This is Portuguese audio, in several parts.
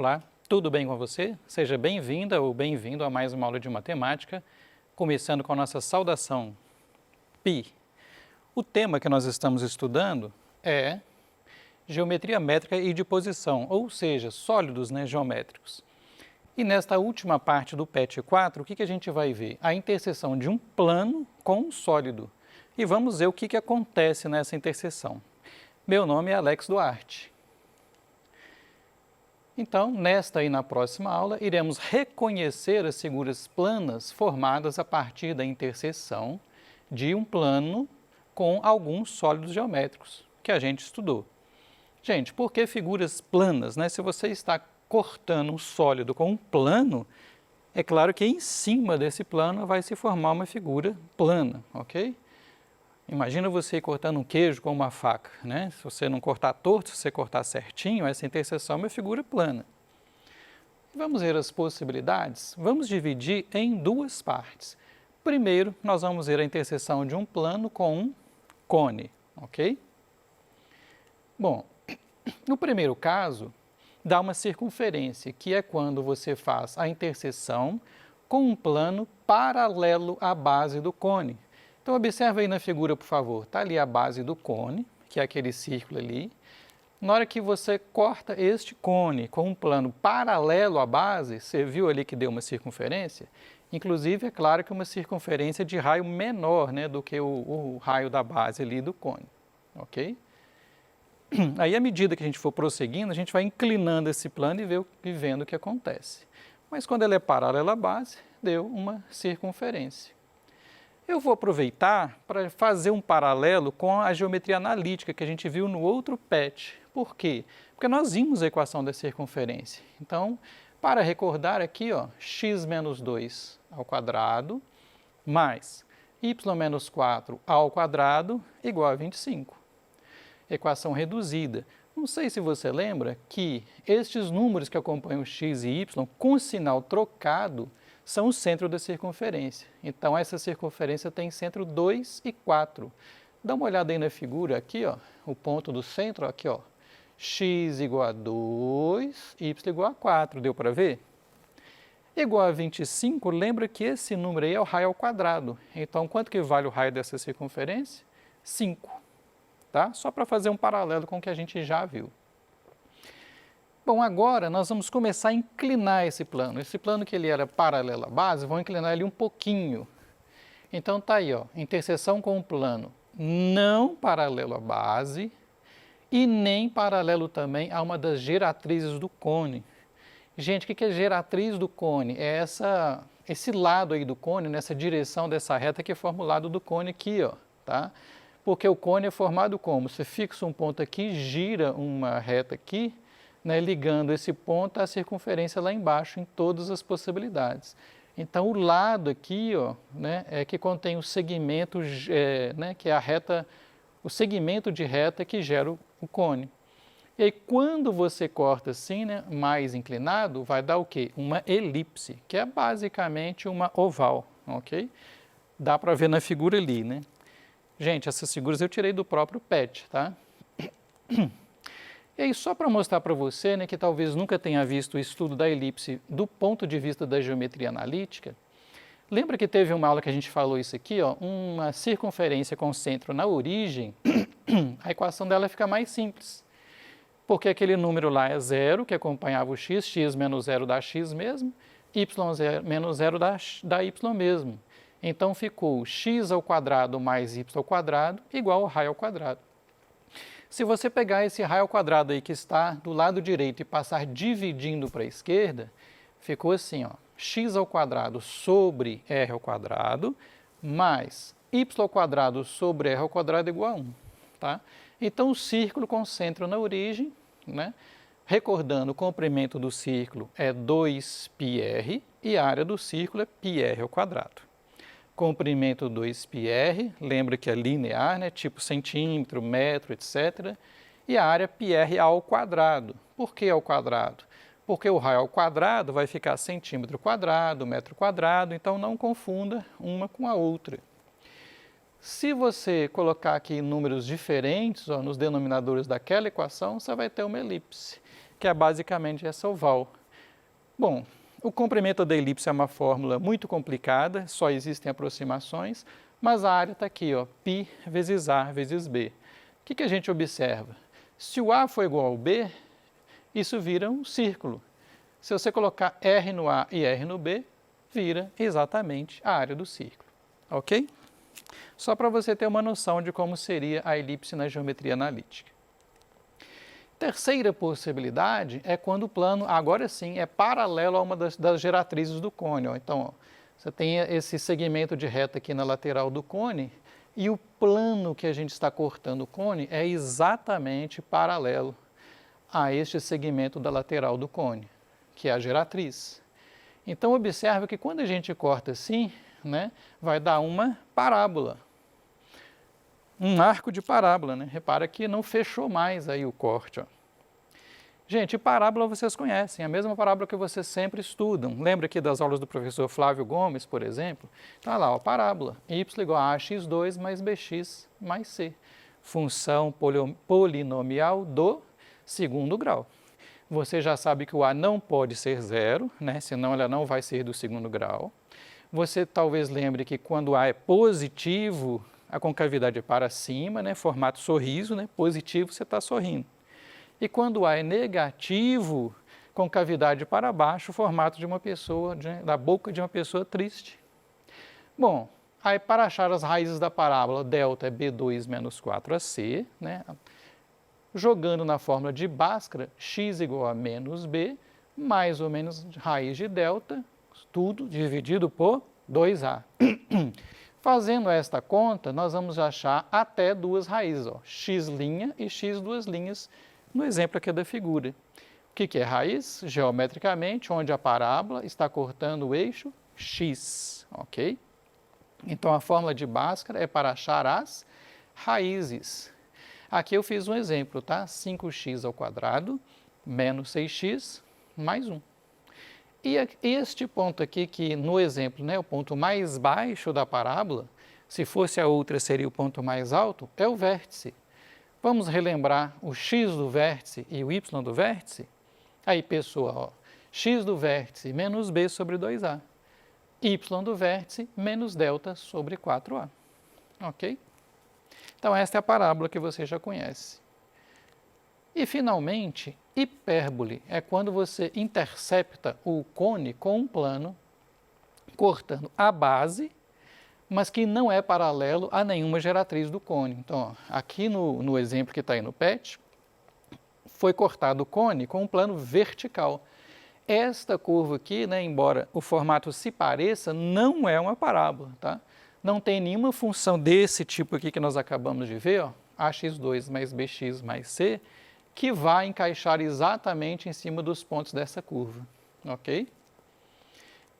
Olá, tudo bem com você? Seja bem-vinda ou bem-vindo a mais uma aula de matemática, começando com a nossa saudação Pi. O tema que nós estamos estudando é geometria métrica e de posição, ou seja, sólidos geométricos. E nesta última parte do PET 4, o que a gente vai ver? A interseção de um plano com um sólido. E vamos ver o que acontece nessa interseção. Meu nome é Alex Duarte. Então, nesta e na próxima aula, iremos reconhecer as figuras planas formadas a partir da interseção de um plano com alguns sólidos geométricos que a gente estudou. Gente, por que figuras planas? Se você está cortando um sólido com um plano, é claro que em cima desse plano vai se formar uma figura plana, ok? Imagina você cortando um queijo com uma faca, Se você não cortar torto, se você cortar certinho, essa interseção é uma figura plana. Vamos ver as possibilidades? Vamos dividir em duas partes. Primeiro, nós vamos ver a interseção de um plano com um cone, ok? Bom, no primeiro caso, dá uma circunferência, que é quando você faz a interseção com um plano paralelo à base do cone. Então, observa aí na figura, por favor. Está ali a base do cone, que é aquele círculo ali. Na hora que você corta este cone com um plano paralelo à base, você viu ali que deu uma circunferência? Inclusive, é claro que uma circunferência de raio menor do que o raio da base ali do cone, ok? Aí, à medida que a gente for prosseguindo, a gente vai inclinando esse plano e vendo o que acontece. Mas quando ele é paralelo à base, deu uma circunferência. Eu vou aproveitar para fazer um paralelo com a geometria analítica que a gente viu no outro PET. Por quê? Porque nós vimos a equação da circunferência. Então, para recordar aqui, x menos 2 ao quadrado mais y menos 4 ao quadrado igual a 25. Equação reduzida. Não sei se você lembra que estes números que acompanham x e y com sinal trocado são o centro da circunferência. Então, essa circunferência tem centro 2 e 4. Dá uma olhada aí na figura, aqui, o ponto do centro, aqui, x igual a 2, y igual a 4, deu para ver? Igual a 25, lembra que esse número aí é o raio ao quadrado. Então, quanto que vale o raio dessa circunferência? 5, tá? Só para fazer um paralelo com o que a gente já viu. Bom, agora nós vamos começar a inclinar esse plano. Esse plano que ele era paralelo à base, vamos inclinar ele um pouquinho. Então tá aí, interseção com um plano não paralelo à base e nem paralelo também a uma das geratrizes do cone. Gente, o que é geratriz do cone? É esse lado aí do cone, nessa direção dessa reta que forma o lado do cone aqui, tá? Porque o cone é formado como? Você fixa um ponto aqui, gira uma reta aqui, ligando esse ponto à circunferência lá embaixo, em todas as possibilidades. Então, o lado aqui, é que contém o segmento, que é a reta, o segmento de reta que gera o cone. E aí, quando você corta assim, mais inclinado, vai dar o quê? Uma elipse, que é basicamente uma oval, ok? Dá para ver na figura ali, Gente, essas figuras eu tirei do próprio PET, tá? E aí, só para mostrar para você, que talvez nunca tenha visto o estudo da elipse do ponto de vista da geometria analítica, lembra que teve uma aula que a gente falou isso aqui, uma circunferência com centro na origem, a equação dela fica mais simples, porque aquele número lá é zero, que acompanhava o x menos zero dá x mesmo, y menos zero dá y mesmo. Então, ficou x ao quadrado mais y ao quadrado igual ao raio ao quadrado. Se você pegar esse raio ao quadrado aí que está do lado direito e passar dividindo para a esquerda, ficou assim, x ao quadrado sobre r ao quadrado mais y ao quadrado sobre r ao quadrado igual a 1, tá? Então, o círculo com centro na origem, recordando, o comprimento do círculo é 2πr e a área do círculo é πr ao quadrado. Comprimento 2πr, lembra que é linear, tipo centímetro, metro, etc. E a área πr ao quadrado. Por que ao quadrado? Porque o raio ao quadrado vai ficar centímetro quadrado, metro quadrado, então não confunda uma com a outra. Se você colocar aqui números diferentes nos denominadores daquela equação, você vai ter uma elipse. que é basicamente essa oval. Bom, o comprimento da elipse é uma fórmula muito complicada, só existem aproximações, mas a área está aqui, ó, π vezes A vezes B. O que a gente observa? Se o A for igual ao B, isso vira um círculo. Se você colocar R no A e R no B, vira exatamente a área do círculo, ok? Só para você ter uma noção de como seria a elipse na geometria analítica. Terceira possibilidade é quando o plano, agora sim, é paralelo a uma das geratrizes do cone. Ó. Então, ó, você tem esse segmento de reta aqui na lateral do cone e o plano que a gente está cortando o cone é exatamente paralelo a este segmento da lateral do cone, que é a geratriz. Então, observe que quando a gente corta assim, né, vai dar uma parábola. Um arco de parábola, né? Repara que não fechou mais aí o corte, ó. Gente, parábola vocês conhecem, a mesma parábola que vocês sempre estudam. Lembra aqui das aulas do professor Flávio Gomes, por exemplo? Está lá, ó, parábola, y igual a ax2 mais bx mais c. Função polinomial do segundo grau. Você já sabe que o a não pode ser zero, né? Senão ela não vai ser do segundo grau. Você talvez lembre que quando a é positivo, a concavidade é para cima, né? Formato sorriso, né? Positivo, você está sorrindo. E quando A é negativo, concavidade para baixo, formato de uma pessoa, da boca de uma pessoa triste. Bom, aí para achar as raízes da parábola, delta é B2 menos 4AC, né? Jogando na fórmula de Bhaskara, x igual a menos B, mais ou menos raiz de delta, tudo dividido por 2A. Fazendo esta conta, nós vamos achar até duas raízes, ó, x' e x duas linhas, no exemplo aqui da figura. O que é raiz? Geometricamente, onde a parábola está cortando o eixo x, ok? Então, a fórmula de Bhaskara é para achar as raízes. Aqui eu fiz um exemplo, tá? 5x ao quadrado menos 6x mais 1. E este ponto aqui, que no exemplo, né, o ponto mais baixo da parábola, se fosse a outra seria o ponto mais alto, é o vértice. Vamos relembrar o x do vértice e o y do vértice? Aí, pessoal, ó, x do vértice menos b sobre 2a. Y do vértice menos delta sobre 4a. Ok? Então, esta é a parábola que você já conhece. E, finalmente, hipérbole é quando você intercepta o cone com um plano, cortando a base, mas que não é paralelo a nenhuma geratriz do cone. Então, ó, aqui no exemplo que está aí no PET, foi cortado o cone com um plano vertical. Esta curva aqui, né, embora o formato se pareça, não é uma parábola, tá? Não tem nenhuma função desse tipo aqui que nós acabamos de ver, ó, ax2 mais bx mais c, que vai encaixar exatamente em cima dos pontos dessa curva, ok?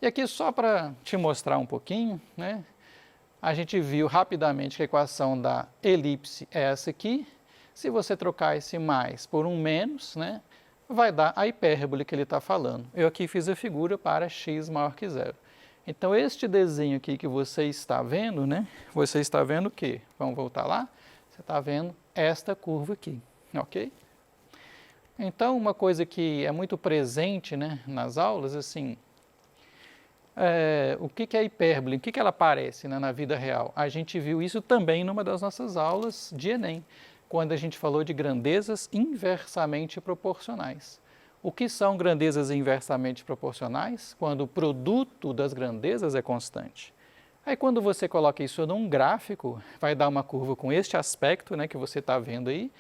E aqui só para te mostrar um pouquinho, né? A gente viu rapidamente que a equação da elipse é essa aqui. Se você trocar esse mais por um menos, né, vai dar a hipérbole que ele está falando. Eu aqui fiz a figura para x maior que zero. Então, este desenho aqui que você está vendo, né, você está vendo o quê? Vamos voltar lá? Você está vendo esta curva aqui, ok? Então, uma coisa que é muito presente, né, nas aulas, assim, o que é hipérbole? O que ela aparece, né, na vida real? A gente viu isso também numa das nossas aulas de Enem, quando a gente falou de grandezas inversamente proporcionais. O que são grandezas inversamente proporcionais? Quando o produto das grandezas é constante. Aí, quando você coloca isso num gráfico, vai dar uma curva com este aspecto, né, que você está vendo aí,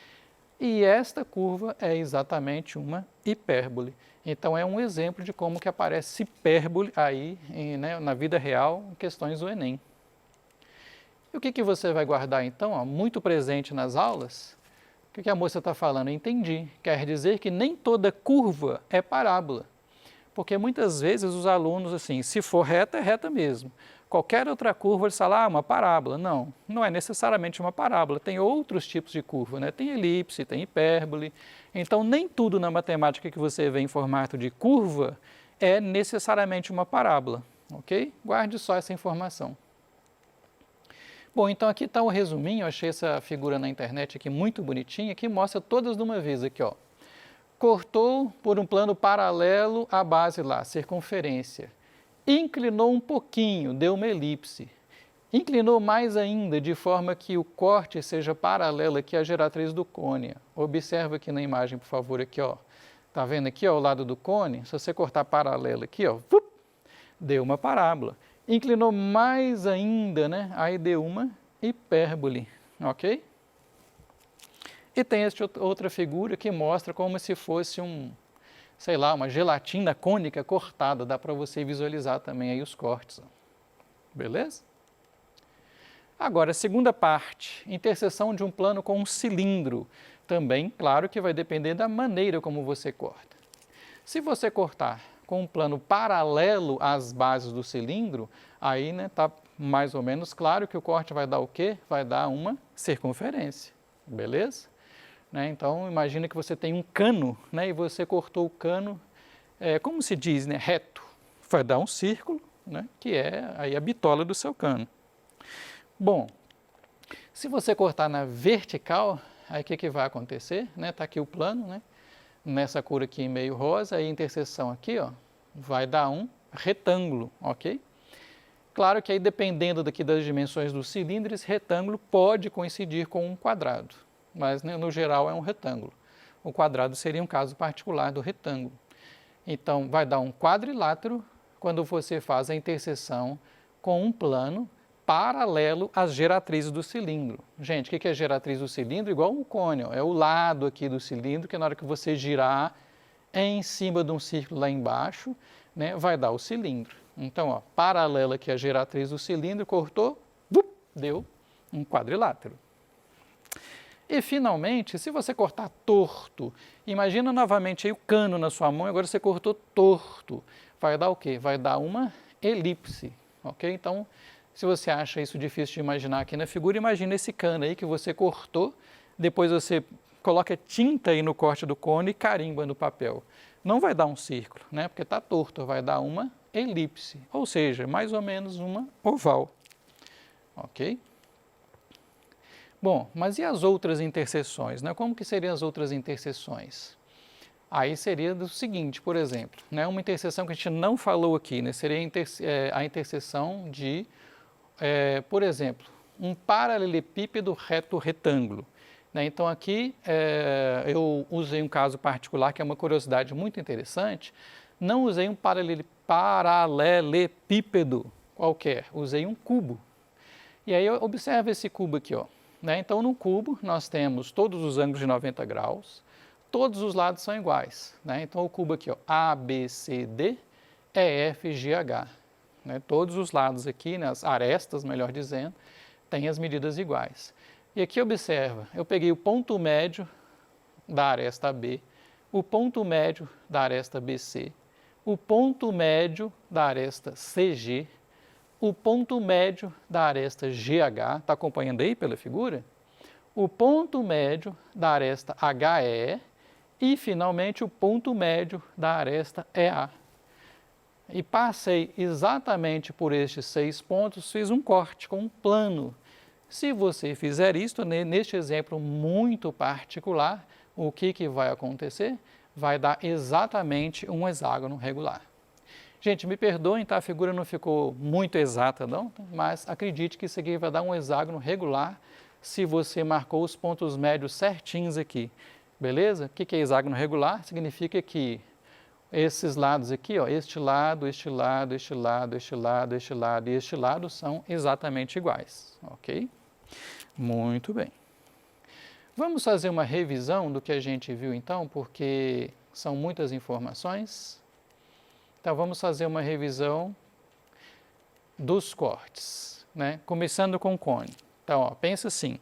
e esta curva é exatamente uma hipérbole. Então, é um exemplo de como que aparece hipérbole aí, né, na vida real, em questões do Enem. E o que você vai guardar, então? Ó, muito presente nas aulas. O que a moça está falando? Entendi. Quer dizer que nem toda curva é parábola. Porque muitas vezes os alunos, assim, se for reta, é reta mesmo. Qualquer outra curva, eles falam, uma parábola. Não, não é necessariamente uma parábola. Tem outros tipos de curva, né? Tem elipse, tem hipérbole. Então, nem tudo na matemática que você vê em formato de curva é necessariamente uma parábola, ok? Guarde só essa informação. Bom, então aqui está o resuminho. Eu achei essa figura na internet aqui muito bonitinha, que mostra todas de uma vez aqui, ó. cortou por um plano paralelo à base lá, circunferência. Inclinou um pouquinho, deu uma elipse. Inclinou mais ainda, de forma que o corte seja paralelo aqui à geratriz do cone. Observa aqui na imagem, por favor, aqui, ó. Tá vendo aqui, ó, o lado do cone? Se você cortar paralelo aqui, ó, deu uma parábola. Inclinou mais ainda, né? Aí deu uma hipérbole, ok? E tem esta outra figura que mostra como se fosse sei lá, uma gelatina cônica cortada. Dá para você visualizar também aí os cortes, ó. Beleza? Agora, a segunda parte, interseção de um plano com um cilindro. Também, claro que vai depender da maneira como você corta. Se você cortar com um plano paralelo às bases do cilindro, aí tá mais ou menos claro que o corte vai dar o quê? Vai dar uma circunferência, beleza? Então, imagina que você tem um cano, e você cortou o cano, como se diz, reto. Vai dar um círculo, que é aí a bitola do seu cano. Bom, se você cortar na vertical, aí o que vai acontecer? Tá aqui o plano, nessa cor aqui meio rosa, aí a interseção aqui, ó, vai dar um retângulo, ok? Claro que aí dependendo daqui das dimensões do cilindro, esse retângulo pode coincidir com um quadrado, mas no geral é um retângulo. O quadrado seria um caso particular do retângulo. Então, vai dar um quadrilátero quando você faz a interseção com um plano paralelo às geratrizes do cilindro. Gente, o que é geratriz do cilindro? Igual um cone, ó, é o lado aqui do cilindro, que na hora que você girar em cima de um círculo lá embaixo, vai dar o cilindro. Então, ó, paralelo aqui à geratriz do cilindro, cortou, deu um quadrilátero. E, finalmente, se você cortar torto, imagina novamente aí o cano na sua mão, agora você cortou torto, vai dar o quê? Vai dar uma elipse, ok? Então, se você acha isso difícil de imaginar aqui na figura, imagina esse cano aí que você cortou, depois você coloca tinta aí no corte do cone e carimba no papel. Não vai dar um círculo, porque está torto, vai dar uma elipse, ou seja, mais ou menos uma oval, ok? Bom, mas e as outras interseções, Como que seriam as outras interseções? Aí seria do seguinte, por exemplo, uma interseção que a gente não falou aqui, seria a interseção de por exemplo, um paralelepípedo reto-retângulo. Então, aqui eu usei um caso particular, que é uma curiosidade muito interessante. Não usei um paralelepípedo qualquer, usei um cubo. E aí, observa esse cubo aqui, ó. Então, no cubo, nós temos todos os ângulos de 90 graus, todos os lados são iguais. Então, o cubo aqui, ó, A, B, C, D, E, F, G, H. Todos os lados aqui, as arestas, melhor dizendo, têm as medidas iguais. E aqui observa, eu peguei o ponto médio da aresta B, o ponto médio da aresta BC, o ponto médio da aresta CG, o ponto médio da aresta GH, está acompanhando aí pela figura? O ponto médio da aresta HE e, finalmente, o ponto médio da aresta EA. E passei exatamente por estes 6 pontos, fiz um corte com um plano. Se você fizer isto, neste exemplo muito particular, o que vai acontecer? Vai dar exatamente um hexágono regular. Gente, me perdoem, a figura não ficou muito exata não, mas acredite que isso aqui vai dar um hexágono regular se você marcou os pontos médios certinhos aqui. Beleza? O que é hexágono regular? Significa que esses lados aqui, ó, este lado, este lado, este lado, este lado, este lado e este lado são exatamente iguais, ok? Muito bem. Vamos fazer uma revisão do que a gente viu então, porque são muitas informações. Então, vamos fazer uma revisão dos cortes, Começando com o cone. Então, ó, pensa assim,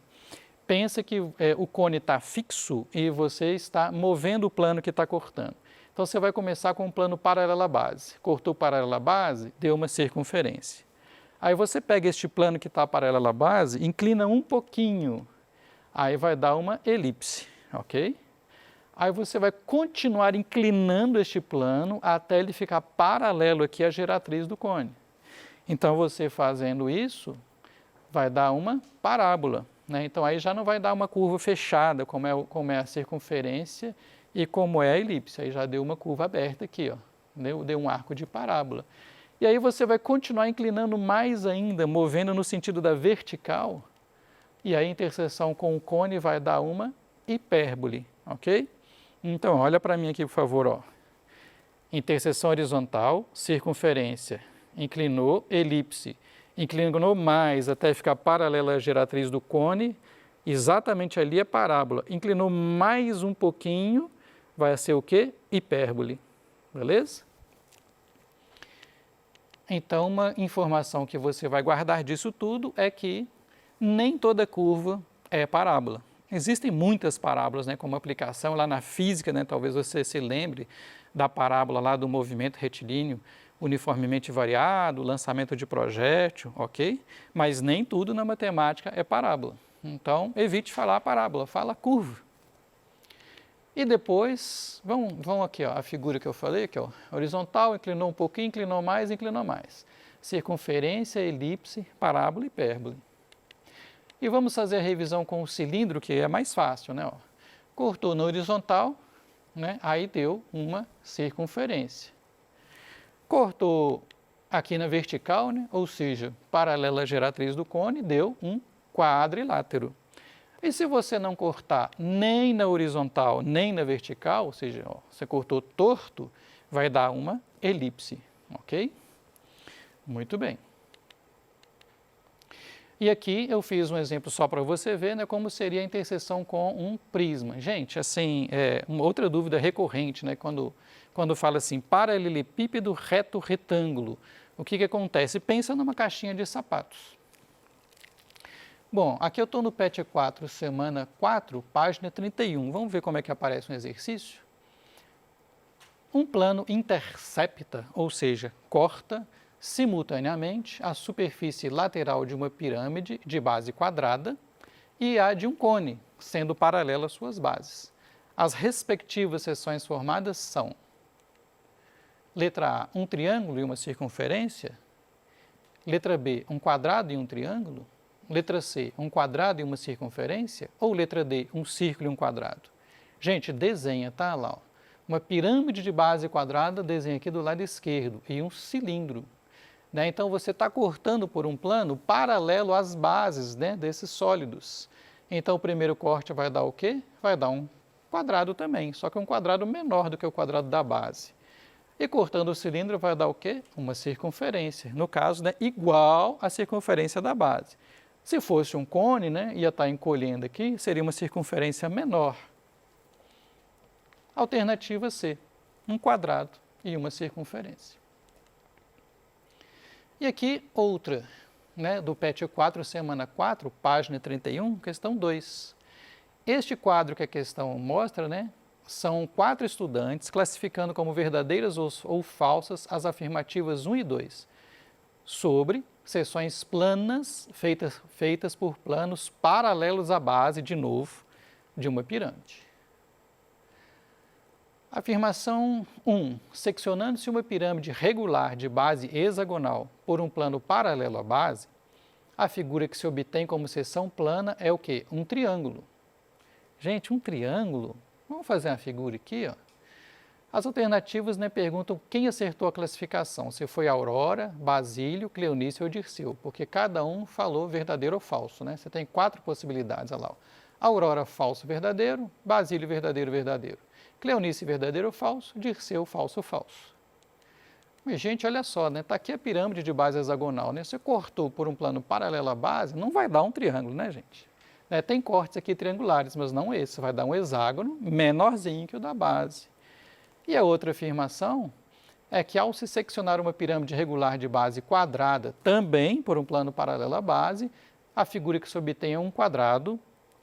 pensa que o cone está fixo e você está movendo o plano que está cortando. Então, você vai começar com um plano paralelo à base. Cortou paralelo à base, deu uma circunferência. Aí você pega este plano que está paralelo à base, inclina um pouquinho, aí vai dar uma elipse, ok? Aí você vai continuar inclinando este plano até ele ficar paralelo aqui à geratriz do cone. Então, você fazendo isso, vai dar uma parábola, Então, aí já não vai dar uma curva fechada, como é a circunferência E como é a elipse? Aí já deu uma curva aberta aqui, ó, deu um arco de parábola. E aí você vai continuar inclinando mais ainda, movendo no sentido da vertical, e aí a interseção com o cone vai dar uma hipérbole, ok? Então, olha para mim aqui, por favor, ó. Interseção horizontal, circunferência, inclinou, elipse, inclinou mais até ficar paralela à geratriz do cone, exatamente ali é parábola. Inclinou mais um pouquinho, vai ser o quê? Hipérbole, beleza? Então, uma informação que você vai guardar disso tudo é que nem toda curva é parábola. Existem muitas parábolas, né, como aplicação lá na física, né, talvez você se lembre da parábola lá do movimento retilíneo uniformemente variado, lançamento de projétil, ok? Mas nem tudo na matemática é parábola. Então, evite falar parábola, fala curva. E depois, vamos aqui, ó, a figura que eu falei, aqui, ó, horizontal, inclinou um pouquinho, inclinou mais, inclinou mais. Circunferência, elipse, parábola e hipérbole. E vamos fazer a revisão com o cilindro, que é mais fácil, né? Ó. Cortou na horizontal, né? Aí deu uma circunferência. Cortou aqui na vertical, né? Ou seja, paralela à geratriz do cone, deu um quadrilátero. E se você não cortar nem na horizontal, nem na vertical, ou seja, ó, você cortou torto, vai dar uma elipse, ok? Muito bem. E aqui eu fiz um exemplo só para você ver, né, como seria a interseção com um prisma. Gente, assim, uma outra dúvida recorrente, né, quando fala assim, paralelepípedo reto retângulo, o que acontece? Pensa numa caixinha de sapatos. Bom, aqui eu estou no PET 4, semana 4, página 31. Vamos ver como é que aparece um exercício? Um plano intercepta, ou seja, corta simultaneamente a superfície lateral de uma pirâmide de base quadrada e a de um cone, sendo paralela às suas bases. As respectivas seções formadas são: letra A, um triângulo e uma circunferência; letra B, um quadrado e um triângulo; letra C, um quadrado e uma circunferência; ou letra D, um círculo e um quadrado? Gente, desenha, tá lá, ó. Uma pirâmide de base quadrada, desenha aqui do lado esquerdo, e um cilindro. Né? Então, você está cortando por um plano paralelo às bases, né, desses sólidos. Então, o primeiro corte vai dar o quê? Vai dar um quadrado também, só que um quadrado menor do que o quadrado da base. E cortando o cilindro vai dar o quê? Uma circunferência, no caso, né, igual à circunferência da base. Se fosse um cone, né, ia estar encolhendo aqui, seria uma circunferência menor. Alternativa C, um quadrado e uma circunferência. E aqui outra, né, do PET 4, semana 4, página 31, questão 2. Este quadro que a questão mostra, né, são 4 estudantes classificando como verdadeiras ou falsas as afirmativas 1 e 2, sobre seções planas feitas por planos paralelos à base, de novo, de uma pirâmide. Afirmação 1. Seccionando-se uma pirâmide regular de base hexagonal por um plano paralelo à base, a figura que se obtém como seção plana é o quê? Um triângulo. Gente, um triângulo? Vamos fazer uma figura aqui, ó. As alternativas, né, perguntam quem acertou a classificação, se foi Aurora, Basílio, Cleonice ou Dirceu, porque cada um falou verdadeiro ou falso, né? Você tem 4 possibilidades, olha lá. Ó. Aurora, falso, verdadeiro; Basílio, verdadeiro, verdadeiro; Cleonice, verdadeiro ou falso; Dirceu, falso, falso. Mas, gente, olha só, né? Está aqui a pirâmide de base hexagonal, né? Você cortou por um plano paralelo à base, não vai dar um triângulo, né, gente? Tem cortes aqui triangulares, mas não esse, vai dar um hexágono menorzinho que o da base. E a outra afirmação é que ao se seccionar uma pirâmide regular de base quadrada, também por um plano paralelo à base, a figura que se obtém é um quadrado,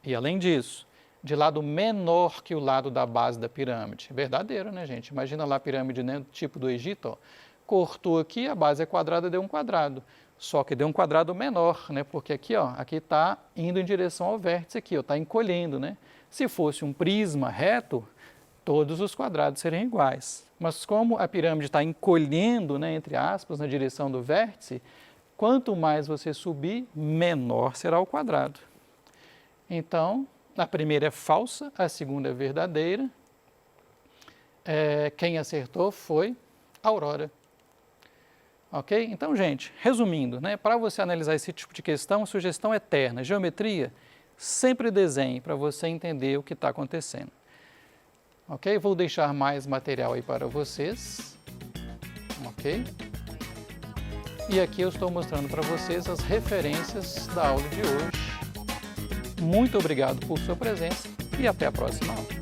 e além disso, de lado menor que o lado da base da pirâmide. Verdadeiro, né, gente? Imagina lá a pirâmide, né, tipo do Egito, ó. Cortou aqui, a base é quadrada, deu um quadrado. Só que deu um quadrado menor, né? Porque aqui, ó, aqui está indo em direção ao vértice aqui, ó, está encolhendo, né? Se fosse um prisma reto, todos os quadrados seriam iguais. Mas como a pirâmide está encolhendo, né, entre aspas, na direção do vértice, quanto mais você subir, menor será o quadrado. Então, a primeira é falsa, a segunda é verdadeira. Quem acertou foi Aurora. Ok? Então, gente, resumindo, né, para você analisar esse tipo de questão, sugestão eterna, geometria, sempre desenhe para você entender o que está acontecendo. Ok? Vou deixar mais material aí para vocês. Ok? E aqui eu estou mostrando para vocês as referências da aula de hoje. Muito obrigado por sua presença e até a próxima aula.